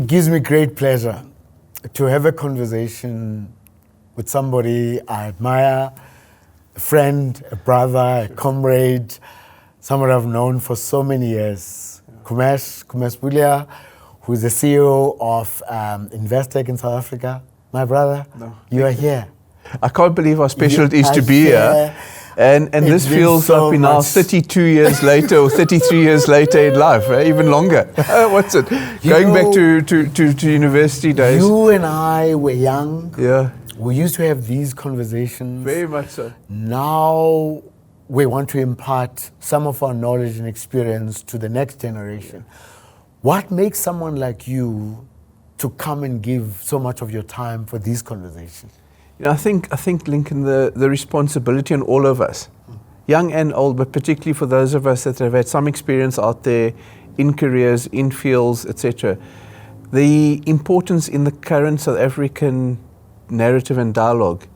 It gives me great pleasure to have a conversation with somebody I admire, a friend, a brother, a comrade, someone I've known for so many years. Cumesh Moodliar, who is the CEO of Investec in South Africa. My brother, you are here. I can't believe how special it is to be here. And this feels like we're now 32 years later or 33 years later in life, right? Even longer. What's it? Going back to university days. You and I were young. Yeah. We used to have these conversations. Very much so. Now we want to impart some of our knowledge and experience to the next generation. What makes someone like you to come and give so much of your time for these conversations? You know, I think, Lincoln, the responsibility on all of us, young and old, but particularly for those of us that have had some experience out there in careers, in fields, etc., the importance in the current South African narrative and dialogue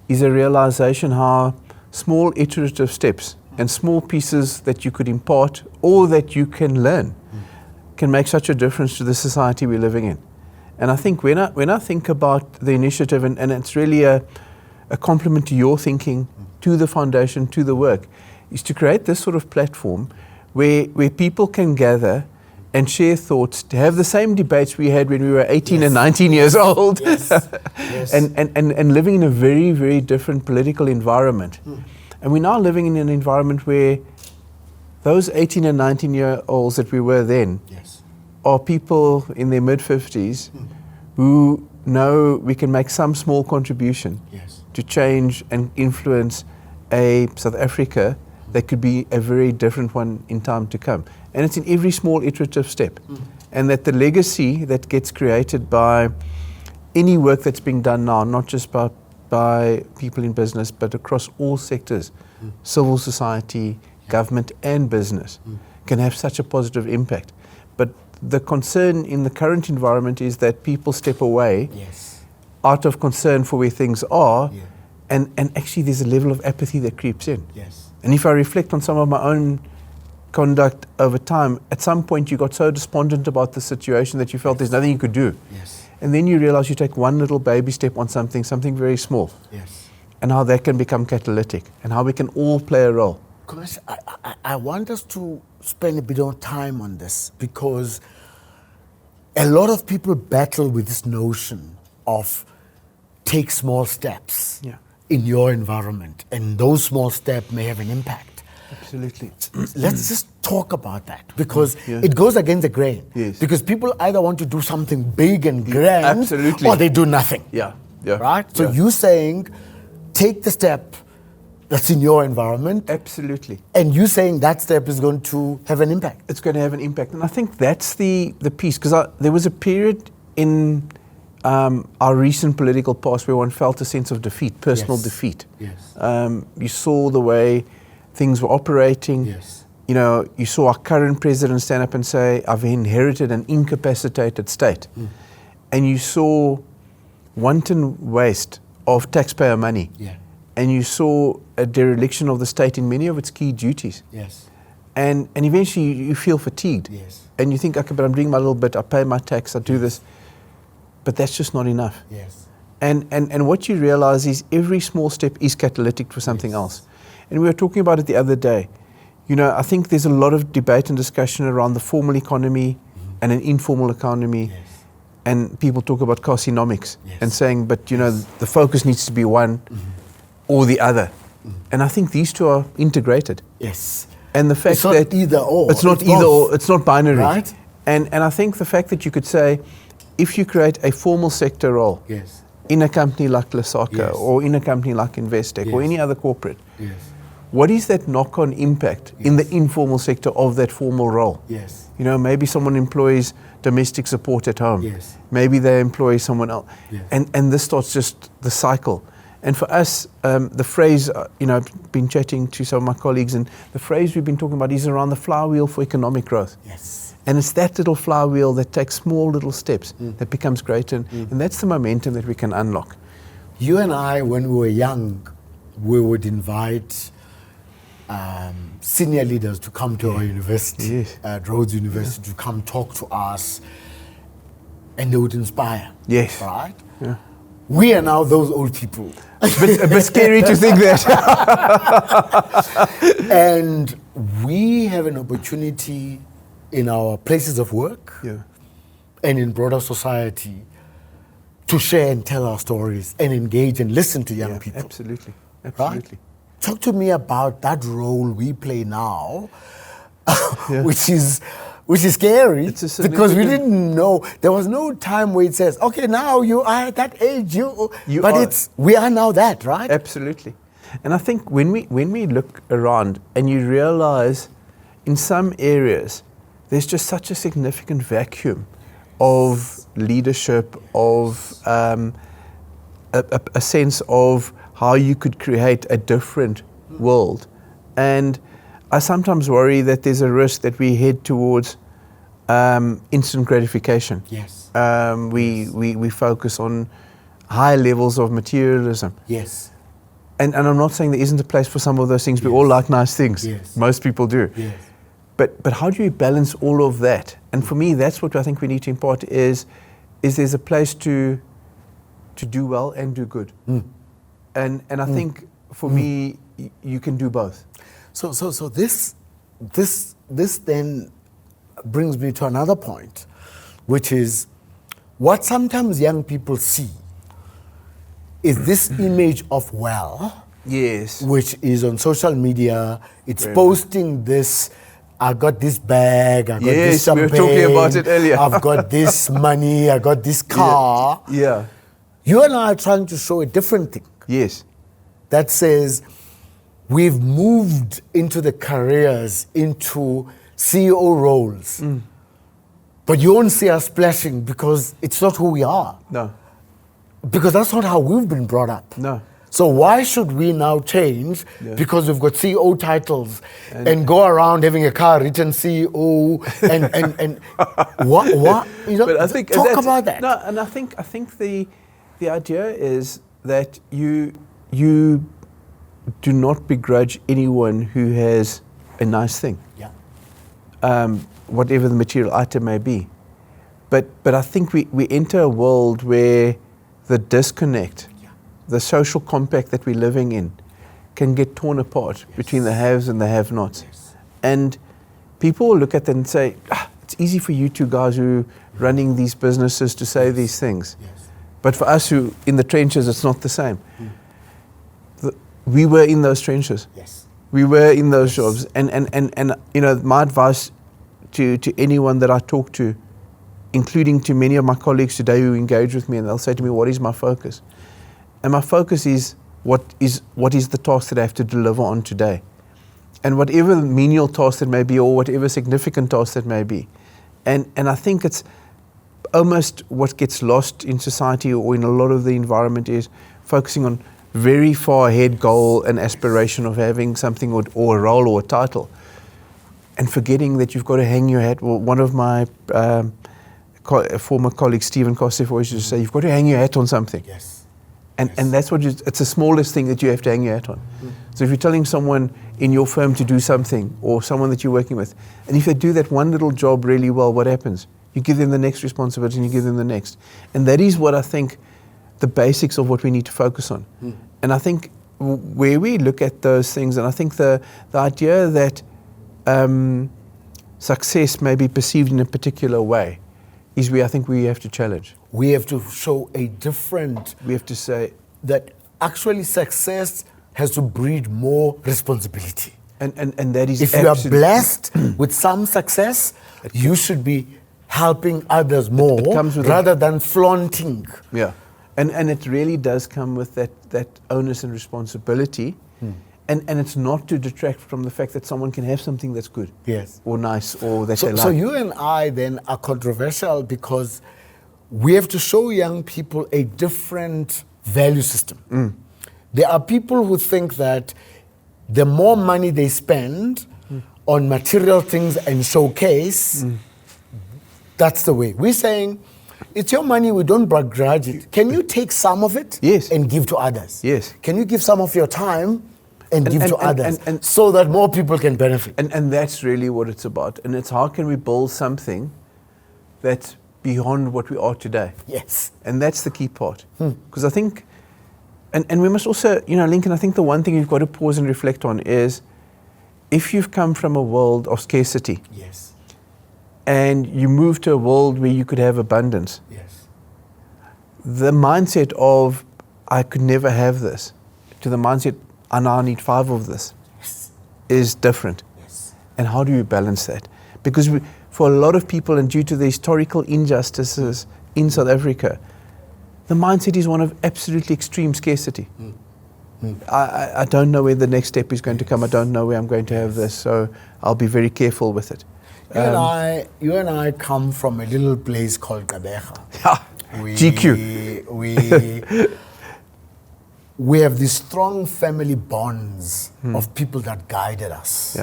is a realization how small iterative steps and small pieces that you could impart or that you can learn can make such a difference to the society we're living in. And I think when I think about the initiative, and it's really a compliment to your thinking, to the foundation, to the work, is to create this sort of platform where people can gather and share thoughts, to have the same debates we had when we were 18 and 19 years old, and living in a very, very different political environment. And we're now living in an environment where those 18 and 19-year-olds that we were then are people in their mid-50s who know we can make some small contribution to change and influence a South Africa that could be a very different one in time to come. And it's in every small iterative step. And that the legacy that gets created by any work that's being done now, not just by people in business, but across all sectors, civil society, government and business, can have such a positive impact. But the concern in the current environment is that people step away out of concern for where things are, and actually there's a level of apathy that creeps in. And if I reflect on some of my own conduct over time, at some point you got so despondent about the situation that you felt there's nothing you could do. And then you realize you take one little baby step on something very small, and how that can become catalytic, and how we can all play a role. Cumesh, I want us to spend a bit of time on this, because a lot of people battle with this notion of take small steps in your environment, and those small steps may have an impact. Absolutely. Let's just talk about that, because it goes against the grain. Because people either want to do something big and grand, or they do nothing. Right? So you're saying, take the step that's in your environment. Absolutely. And you saying that step is going to have an impact. It's going to have an impact. And I think that's the piece, because there was a period in our recent political past where one felt a sense of defeat, personal defeat. You saw the way things were operating. You know, you saw our current president stand up and say, I've inherited an incapacitated state. And you saw wanton waste of taxpayer money. And you saw a dereliction of the state in many of its key duties. And eventually you feel fatigued. And you think, okay, but I'm doing my little bit, I pay my tax, I do this. But that's just not enough. And what you realize is every small step is catalytic for something else. And we were talking about it the other day. You know, I think there's a lot of debate and discussion around the formal economy and an informal economy. And people talk about carcinomics and saying, but you know, the focus needs to be one or the other. And I think these two are integrated. And the fact it's not that either or. It's not either or, it's not binary. Right? And I think the fact that you could say, if you create a formal sector role in a company like Lesaka or in a company like Investec or any other corporate, what is that knock-on impact in the informal sector of that formal role? You know, maybe someone employs domestic support at home. Maybe they employ someone else. And this starts just the cycle. And for us, the phrase, you know, I've been chatting to some of my colleagues, and the phrase we've been talking about is around the flywheel for economic growth. And it's that little flywheel that takes small little steps that becomes greater. And that's the momentum that we can unlock. You and I, when we were young, we would invite senior leaders to come to our university, Rhodes University, to come talk to us. and they would inspire. Yes. Right? Yeah. We are now those old people. A bit scary to think that. And we have an opportunity in our places of work Yeah. and in broader society to share and tell our stories and engage and listen to young people. Absolutely. Right? Absolutely. Talk to me about that role we play now, Yeah. which is scary It's a because we significant- didn't know. There was no time where it says, okay, now you are at that age, but are. we are now that, right? Absolutely. And I think when we look around and you realize in some areas there's just such a significant vacuum of leadership, of a sense of how you could create a different world. And I sometimes worry that there's a risk that we head towards instant gratification. Yes. We focus on high levels of materialism. Yes. And I'm not saying there isn't a place for some of those things. We all like nice things. Yes. Most people do. Yes. But how do you balance all of that? And for me, that's what I think we need to impart is there's a place to do well and do good. And I think for me, you can do both. So this then brings me to another point, which is what sometimes young people see is this image of Yes. which is on social media. It's Very posting this. I got this bag. I got this Yes, we champagne. were talking about it earlier. I've got this money. I got this car. Yeah. You and I are trying to show a different thing Yes. that says we've moved into the careers, into CEO roles. But you won't see us splashing because it's not who we are. No. Because that's not how we've been brought up. No. So why should we now change because we've got CEO titles and go around having a car written CEO and what you know? But I think talk about that. No, and I think the idea is that you do not begrudge anyone who has a nice thing. Yeah. Whatever the material item may be. But I think we enter a world where the disconnect, the social compact that we're living in, can get torn apart between the haves and the have-nots. And people will look at that and say, it's easy for you two guys who are running these businesses to say these things. But for us who in the trenches, it's not the same. We were in those trenches. Yes. We were in those jobs. And you know, my advice to anyone that I talk to, including to many of my colleagues today who engage with me, and they'll say to me, what is my focus? And my focus is what is the task that I have to deliver on today? And whatever menial task that may be, or whatever significant task that may be. And I think it's almost what gets lost in society or in a lot of the environment is focusing on very far ahead goal and aspiration of having something or a role or a title, and forgetting that you've got to hang your hat. Well, one of my former colleague Stephen Kostev always used to say, you've got to hang your hat on something. Yes. And that's it's the smallest thing that you have to hang your hat on. So if you're telling someone in your firm to do something, or someone that you're working with, and if they do that one little job really well, what happens? You give them the next responsibility and you give them the next. And that is what I think the basics of what we need to focus on. And I think where we look at those things, and I think the idea that success may be perceived in a particular way is where I think we have to challenge. We have to show a different... We have to say... that actually success has to breed more responsibility. And that is if you are blessed with some success, you should be helping others more rather than flaunting. Yeah. And it really does come with that onus and responsibility. And it's not to detract from the fact that someone can have something that's good. Yes. Or nice, or that they like. So you and I then are controversial because we have to show young people a different value system. There are people who think that the more money they spend on material things and showcase, that's the way. We're saying, it's your money, we don't begrudge it. Can you take some of it and give to others? Yes. Can you give some of your time and give to others so that more people can benefit? And that's really what it's about. And it's how can we build something that beyond what we are today. Yes. And that's the key part. Because I think, and we must also, Lincoln, I think the one thing you've got to pause and reflect on is, if you've come from a world of scarcity, Yes. and you move to a world where you could have abundance, Yes. the mindset of, I could never have this, to the mindset, I now need 5 of this, Yes. is different. Yes. And how do you balance that? Because for a lot of people, and due to the historical injustices in South Africa, the mindset is one of absolutely extreme scarcity. I don't know where the next step is going to come. I don't know where I'm going to have this, so I'll be very careful with it. You and I come from a little place called Gqeberha. GQ. We have these strong family bonds of people that guided us,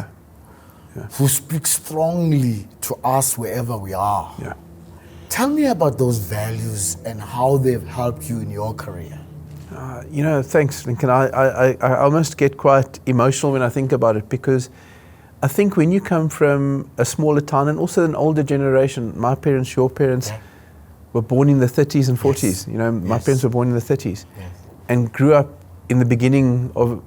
who speak strongly to us wherever we are. Yeah. Tell me about those values and how they've helped you in your career. Thanks, Lincoln. I almost get quite emotional when I think about it, because I think when you come from a smaller town and also an older generation, my parents, your parents, were born in the 30s and 40s. My parents were born in the 30s and grew up in the beginning of,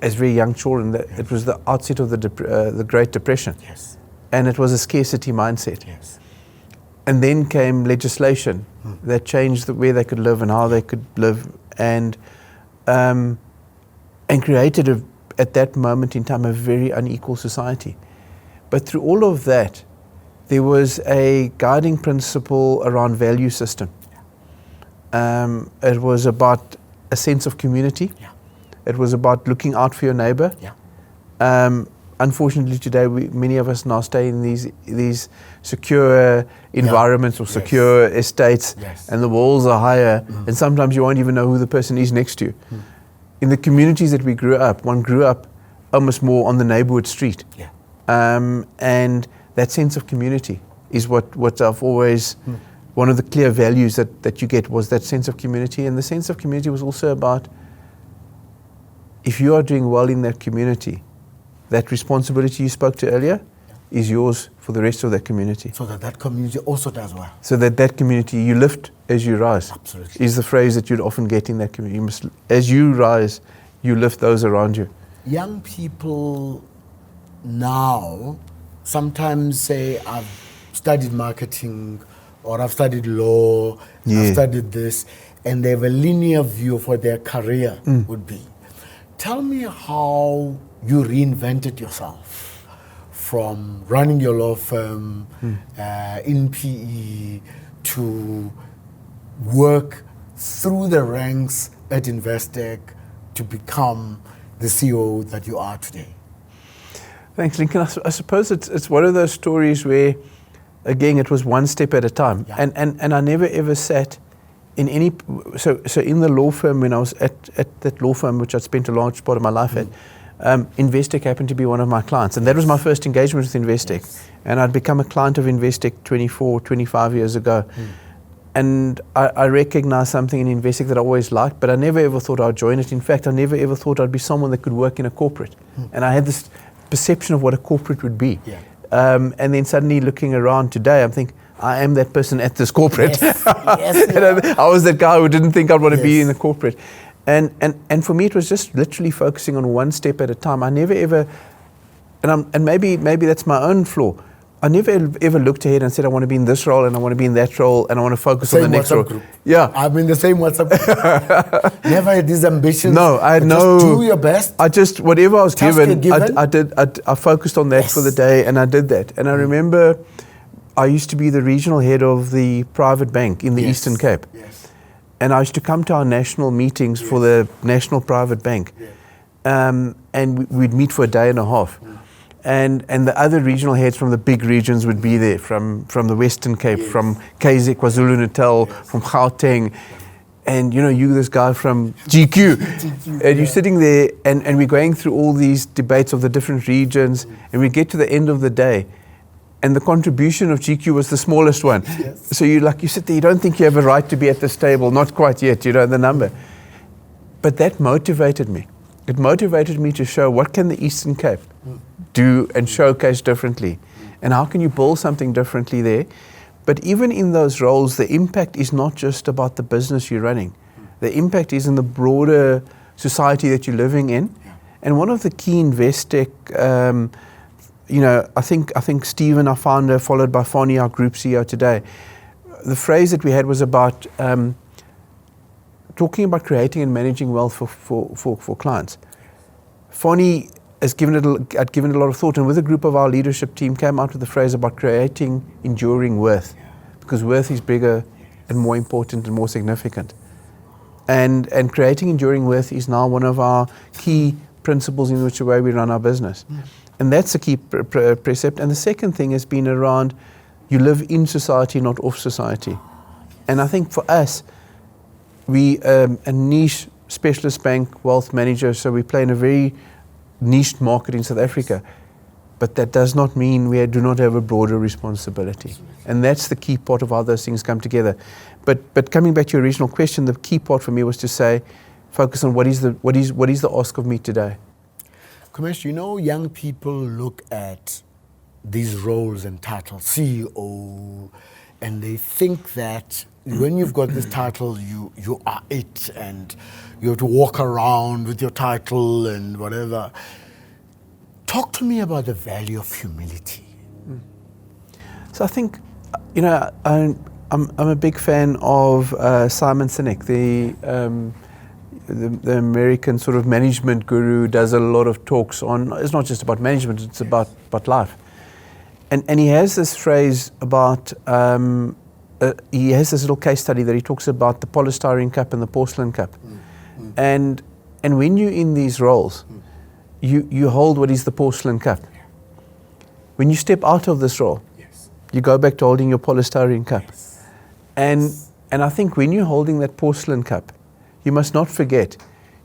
as very young children, it was the outset of the Great Depression. Yes. And it was a scarcity mindset. Yes. And then came legislation that changed where they could live and how they could live, and created at that moment in time a very unequal society. But through all of that, there was a guiding principle around value system. It was about a sense of community. Yeah. It was about looking out for your neighbor. Yeah. Unfortunately, today many of us now stay in these secure environments or secure estates, and the walls are higher, and sometimes you won't even know who the person is next to you. In the communities that we grew up, one grew up almost more on the neighborhood street. Yeah. And that sense of community is what I've always, one of the clear values that you get was that sense of community. And the sense of community was also about, if you are doing well in that community, that responsibility you spoke to earlier is yours for the rest of that community. So that community also does well. So that community, you lift as you rise. Absolutely. Is the phrase that you'd often get in that community. As you rise, you lift those around you. Young people now sometimes say, I've studied marketing, or I've studied law, I've studied this, and they have a linear view of what their career would be. Tell me how you reinvented yourself from running your law firm in PE to work through the ranks at Investec to become the CEO that you are today. Thanks, Lincoln. I suppose it's one of those stories where, again, it was one step at a time. Yeah. And I never ever sat in any, so in the law firm, when I was at that law firm, which I'd spent a large part of my life at, Investec happened to be one of my clients. And that was my first engagement with Investec. Yes. And I'd become a client of Investec 24, 25 years ago. And I recognized something in Investec that I always liked, but I never ever thought I'd join it. In fact, I never ever thought I'd be someone that could work in a corporate. And I had this perception of what a corporate would be. Yeah. And then suddenly looking around today, I'm thinking, I am that person at this corporate. Yes. Yes, I was that guy who didn't think I'd want to be Yes. in the corporate. And for me, it was just literally focusing on one step at a time. I never ever, and maybe that's my own flaw. I never ever looked ahead and said, I want to be in this role and I want to be in that role and I want to focus on the next role. Group. Yeah. I'm in the same WhatsApp group. Never had these ambitions. No, I had but no. Just do your best. I just, whatever I was Task you're given, given. I focused on that Yes. for the day, and I did that. And I remember I used to be the regional head of the private bank in the Yes. Eastern Cape. Yes. And I used to come to our national meetings for the National Private Bank. Yeah. And we'd meet for a day and a half. And the other regional heads from the big regions would be there, from the Western Cape, Yes. from KZN, KwaZulu-Natal, from Gauteng. And you this guy from GQ. And you're sitting there and we're going through all these debates of the different regions, and we get to the end of the day. And the contribution of GQ was the smallest one. Yes. So you sit there, you don't think you have a right to be at this table, not quite yet, the number. But that motivated me. It motivated me to show what can the Eastern Cape do and showcase differently. And how can you build something differently there? But even in those roles, the impact is not just about the business you're running. The impact is in the broader society that you're living in. Yeah. And one of the key Investec, I think Stephen, our founder, followed by Fonny, our group CEO today, the phrase that we had was about talking about creating and managing wealth for clients. Fonny had given it a lot of thought, and with a group of our leadership team came out with the phrase about creating enduring worth, because worth is bigger and more important and more significant. And creating enduring worth is now one of our key principles in which way we run our business. And that's a key precept. And the second thing has been around you live in society, not off society. And I think for us, we a niche specialist bank wealth manager, so we play in a very niche market in South Africa. But that does not mean we do not have a broader responsibility. And that's the key part of how those things come together. But coming back to your original question, the key part for me was to say, focus on what is the ask of me today. Cumesh, young people look at these roles and titles, CEO, and they think that when you've got this title, you are it, and you have to walk around with your title and whatever. Talk to me about the value of humility. So I think, I'm a big fan of Simon Sinek, the American sort of management guru, does a lot of talks on, it's not just about management, it's about life. And he has this phrase about, he has this little case study that he talks about the polystyrene cup and the porcelain cup. And when you're in these roles, you hold what is the porcelain cup. When you step out of this role, you go back to holding your polystyrene cup. And I think when you're holding that porcelain cup, you must not forget,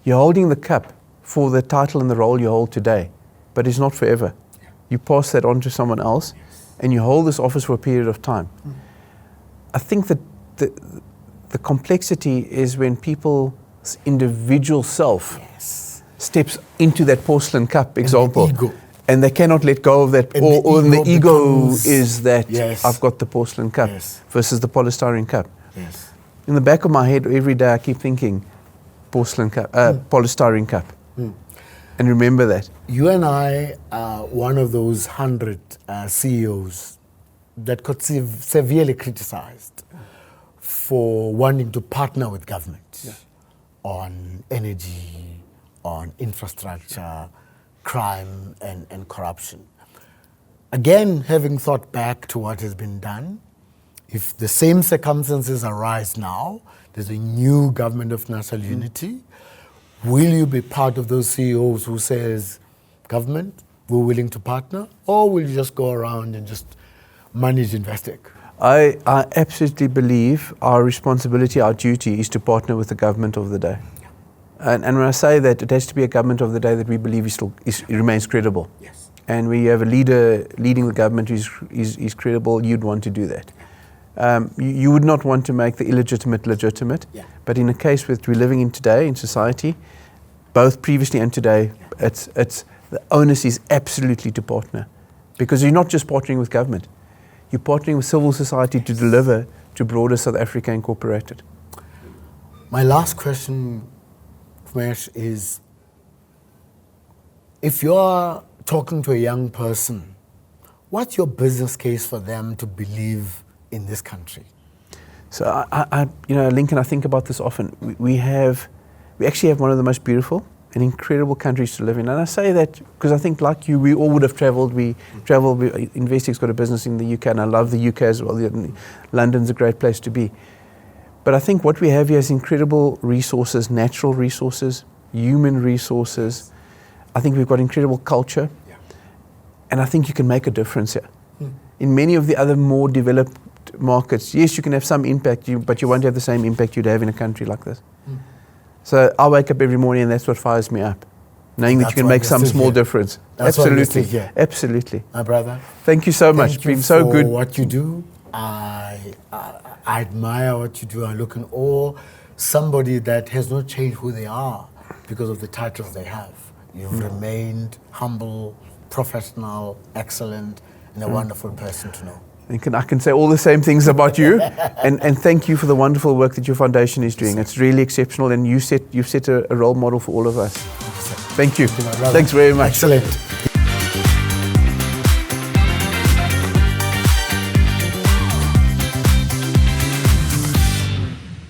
you're holding the cup for the title and the role you hold today, but it's not forever. You pass that on to someone else, and you hold this office for a period of time. I think that the complexity is when people's individual self steps into that porcelain cup example, and they cannot let go of that, or the ego is that I've got the porcelain cup versus the polystyrene cup. In the back of my head every day I keep thinking porcelain cup, polystyrene cup. And remember that. You and I are one of those 100 CEOs that got severely criticized for wanting to partner with government on energy, on infrastructure, crime and corruption. Again, having thought back to what has been done, if the same circumstances arise now, there's a new government of national unity, will you be part of those CEOs who says, government, we're willing to partner, or will you just go around and just manage Investec? I absolutely believe our responsibility, our duty is to partner with the government of the day. And when I say that, it has to be a government of the day that we believe remains credible. And we have a leader leading the government who is credible, you'd want to do that. You would not want to make the illegitimate legitimate, but in a case which we're living in today in society, both previously and today, it's the onus is absolutely to partner, because you're not just partnering with government, you're partnering with civil society to deliver to broader South Africa Incorporated. My last question, Cumesh, is if you're talking to a young person, what's your business case for them to believe in this country? So Lincoln, I think about this often. We actually have one of the most beautiful and incredible countries to live in. And I say that because I think, like you, we all would have traveled. Investec's got a business in the UK, and I love the UK as well. London's a great place to be. But I think what we have here is incredible resources, natural resources, human resources. I think we've got incredible culture. And I think you can make a difference here. In many of the other more developed markets, yes, you can have some impact, but you won't have the same impact you'd have in a country like this. So I wake up every morning and that's what fires me up, knowing that you can make some small difference. Absolutely, absolutely. My brother. Thank you so much. It's been so good. What you do, I admire what you do. I look in awe. Somebody that has not changed who they are because of the titles they have. You've remained humble, professional, excellent, and a wonderful person to know. I can say all the same things about you, and thank you for the wonderful work that your foundation is doing. It's really exceptional, and you've set a role model for all of us. Thank you. Thank you, my brother. Thanks very much. Excellent.